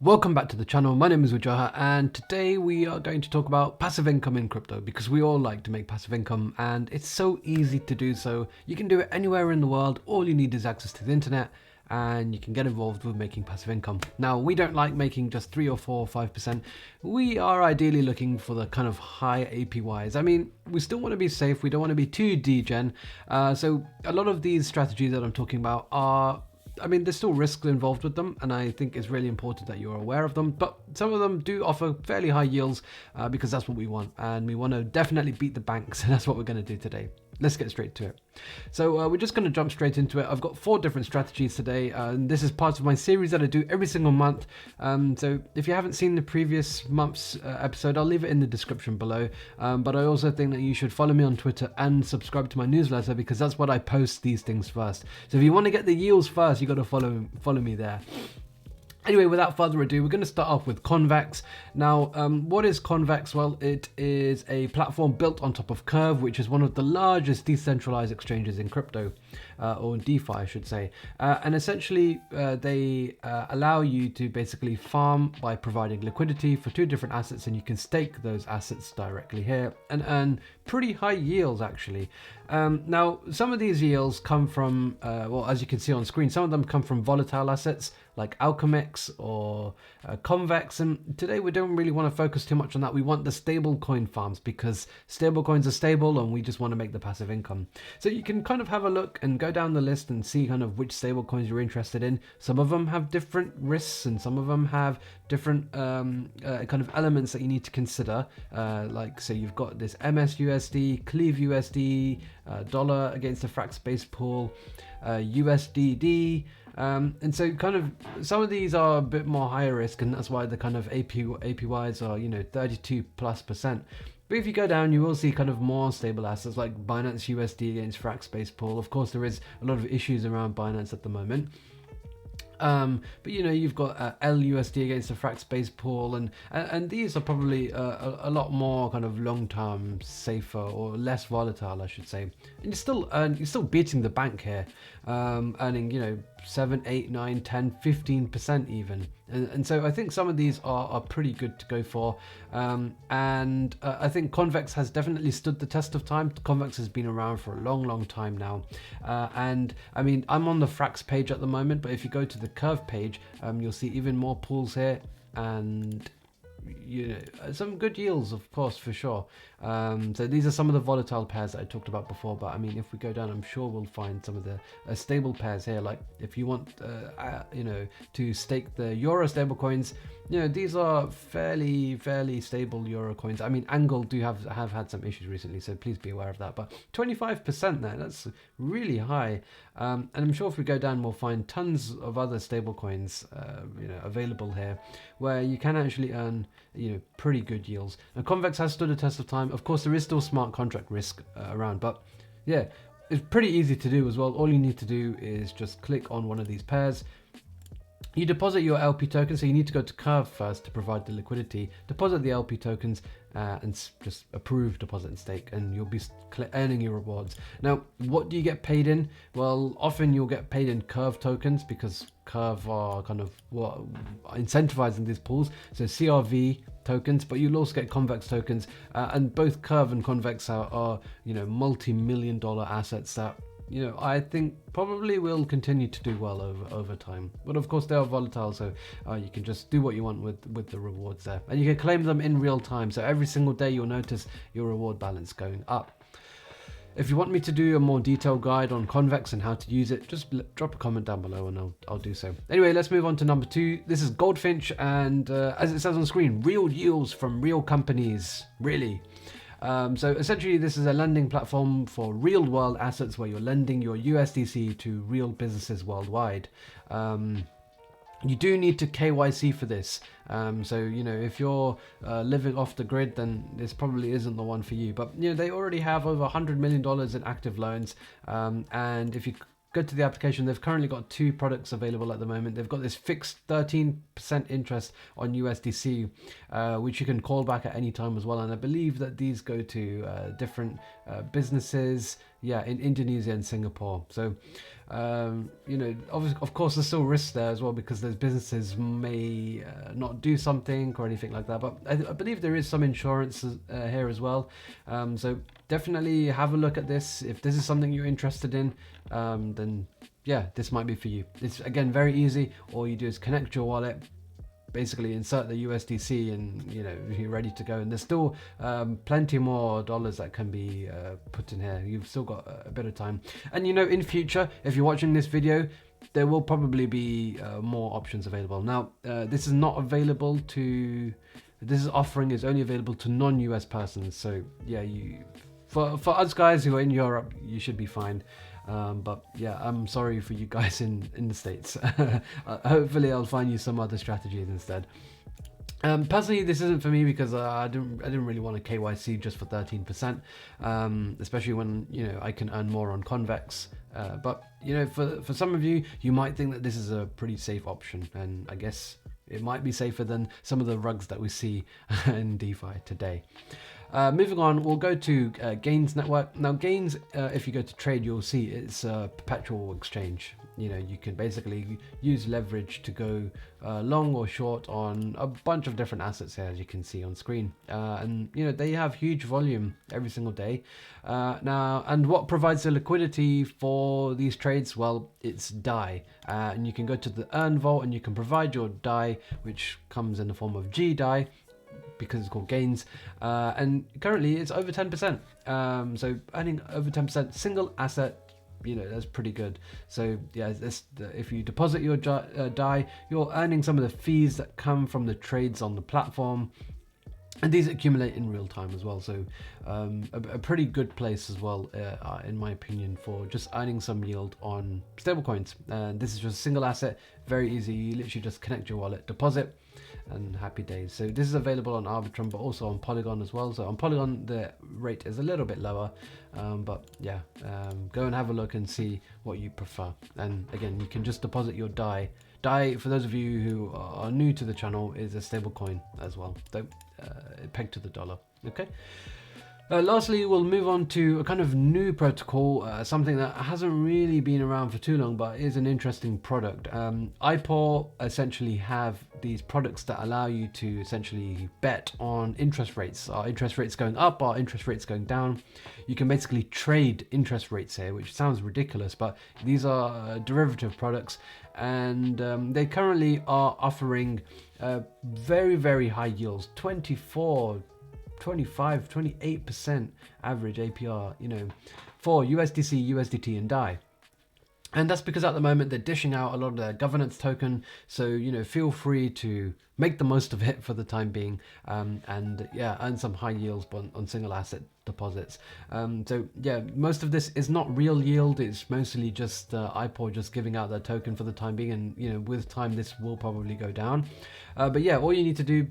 Welcome back to the channel. My name is Wajaha, and today we are going to talk about passive income in crypto because we all like to make passive income and it's so easy to do so. You can do it anywhere in the world. All you need is access to the internet and you can get involved with making passive income. Now, we don't like making just 3 or 4 or 5%. We are ideally looking for the kind of high APYs. I mean, we still want to be safe. We don't want to be too degen. So a lot of these strategies that I'm talking about are, there's still risks involved with them, and I think it's really important that you're aware of them. But some of them do offer fairly high yields because that's what we want, and we want to definitely beat the banks, and that's what we're going to do today. Let's get straight to it. So we're just going to jump straight into it. I've got 4 different strategies today, and this is part of my series that I do every single month. So if you haven't seen the previous month's episode, I'll leave it in the description below. But I also think that you should follow me on Twitter and subscribe to my newsletter because that's what I post these things first. So if you want to get the yields first, you got to follow me there. Anyway, without further ado, we're going to start off with Convex. Now, what is Convex? Well, it is a platform built on top of Curve, which is one of the largest decentralized exchanges in crypto, or DeFi, I should say. And essentially, they allow you to basically farm by providing liquidity for 2 different assets, and you can stake those assets directly here and earn pretty high yields, actually. Now, some of these yields come from, well, as you can see on screen, some of them come from volatile assets like Alchemix or Convex, and today we don't really want to focus too much on that. We want the stable coin farms because stable coins are stable and we just want to make the passive income. So you can kind of have a look and go down the list and see kind of which stable coins you're interested in. Some of them have different risks and some of them have different kind of elements that you need to consider. Like, so you've got this MSUSD, Cleave USD, dollar against the frac space pool, USDD. And so kind of some of these are a bit more higher risk, and that's why the kind of APYs are 32+%. But if you go down, you will see kind of more stable assets like Binance USD against frac space pool. Of course, there is a lot of issues around Binance at the moment. But you've got LUSD against the frac space pool, and these are probably a lot more kind of long-term, safer or less volatile, I should say. And you're still beating the bank here, earning 7, 8, 9, 10, 15% even. And so I think some of these are pretty good to go for. And I think Convex has definitely stood the test of time. Convex has been around for a long time now. And I mean, I'm on the Frax page at the moment, but if you go to the Curve page, you'll see even more pools here and some good yields, of course, for sure. So these are some of the volatile pairs that I talked about before, but I mean, if we go down, I'm sure we'll find some of the stable pairs here. Like if you want to stake the euro stable coins, these are fairly stable euro coins. I mean, Angle do have had some issues recently, so please be aware of that, but 25% there, that's really high. And I'm sure if we go down, we'll find tons of other stable coins available here where you can actually earn pretty good yields. And Convex has stood a test of time. Of course, there is still smart contract risk around, but yeah, it's pretty easy to do as well. All you need to do is just click on one of these pairs. You deposit your LP tokens, so you need to go to Curve first to provide the liquidity. Deposit the LP tokens and just approve deposit and stake, and you'll be earning your rewards. Now, what do you get paid in? Well, often you'll get paid in Curve tokens because Curve are kind of incentivizing these pools. So CRV tokens, but you'll also get Convex tokens, and both Curve and Convex are multi-million dollar assets that I think probably will continue to do well over time. But of course they are volatile, so you can just do what you want with the rewards there. And you can claim them in real time, so every single day you'll notice your reward balance going up. If you want me to do a more detailed guide on Convex and how to use it, just drop a comment down below and I'll do so. Anyway, let's move on to number 2. This is Goldfinch, and as it says on screen, real yields from real companies, really. So essentially this is a lending platform for real world assets where you're lending your USDC to real businesses worldwide. You do need to KYC for this. So, if you're living off the grid, then this probably isn't the one for you. But, they already have over $100 million in active loans. And if you go to the application, they've currently got 2 products available at the moment. They've got this fixed 13% interest on USDC, which you can call back at any time as well. And I believe that these go to different businesses, yeah, in Indonesia and Singapore. So, you know, of course, there's still risks there as well, because those businesses may not do something or anything like that. But I believe there is some insurance here as well. So definitely have a look at this. If this is something you're interested in, then yeah, this might be for you. It's, again, very easy. All you do is connect your wallet, basically insert the USDC, and you know, you're ready to go. And there's still plenty more dollars that can be put in here. You've still got a bit of time. And you know, in future, if you're watching this video, there will probably be more options available. Now, this is not available to, this offering is only available to non-US persons. So yeah, for us guys who are in Europe, you should be fine. But yeah, I'm sorry for you guys in the States. Hopefully I'll find you some other strategies instead. Personally, this isn't for me, because I didn't really want a KYC just for 13%, especially when, you know, I can earn more on convex. But you know, for some of you, you might think that this is a pretty safe option, and I guess it might be safer than some of the rugs that we see in DeFi today. Moving on, we'll go to Gains Network. Now, Gains, if you go to trade, you'll see it's a perpetual exchange. You know, you can basically use leverage to go long or short on a bunch of different assets here, as you can see on screen. And you know, they have huge volume every single day. Now, and what provides the liquidity for these trades? Well, it's DAI, and you can go to the Earn Vault and you can provide your DAI, which comes in the form of GDAI, because it's called Gains, and currently it's over 10%. So earning over 10% single asset, you know, that's pretty good. So yeah, if you deposit your DAI, you're earning some of the fees that come from the trades on the platform, and these accumulate in real time as well. So a pretty good place as well, in my opinion, for just earning some yield on stablecoins. And this is just a single asset, very easy. You literally just connect your wallet, deposit, and happy days. So this is available on Arbitrum, but also on Polygon as well. So on Polygon, the rate is a little bit lower, but yeah, go and have a look and see what you prefer. And again, you can just deposit your DAI. DAI, for those of you who are new to the channel, is a stable coin as well, so pegged to the dollar. Okay. Lastly, we'll move on to a kind of new protocol, something that hasn't really been around for too long, but is an interesting product. ipor essentially have these products that allow you to essentially bet on interest rates. Are interest rates going up? Are interest rates going down? You can basically trade interest rates here, which sounds ridiculous, but these are derivative products, and they currently are offering very, very high yields, 24, 25, 28% average APR, you know, for USDC, USDT, and DAI. And that's because at the moment they're dishing out a lot of their governance token. So, you know, feel free to make the most of it for the time being, and yeah, earn some high yields on single asset deposits. So yeah, most of this is not real yield. It's mostly just ipor just giving out their token for the time being, and you know, with time this will probably go down. But yeah, all you need to do,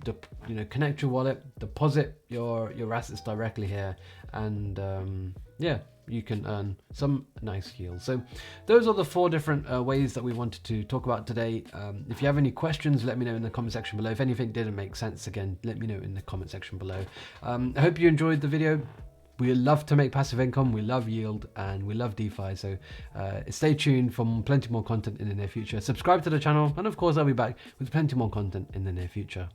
you know, connect your wallet, deposit your assets directly here, and yeah, you can earn some nice yield. So those are the 4 different ways that we wanted to talk about today. If you have any questions, let me know in the comment section below. If anything didn't make sense, again, let me know in the comment section below. I hope you enjoyed the video. We love to make passive income, we love yield, and we love DeFi. So stay tuned for plenty more content in the near future. Subscribe to the channel, and of course I'll be back with plenty more content in the near future.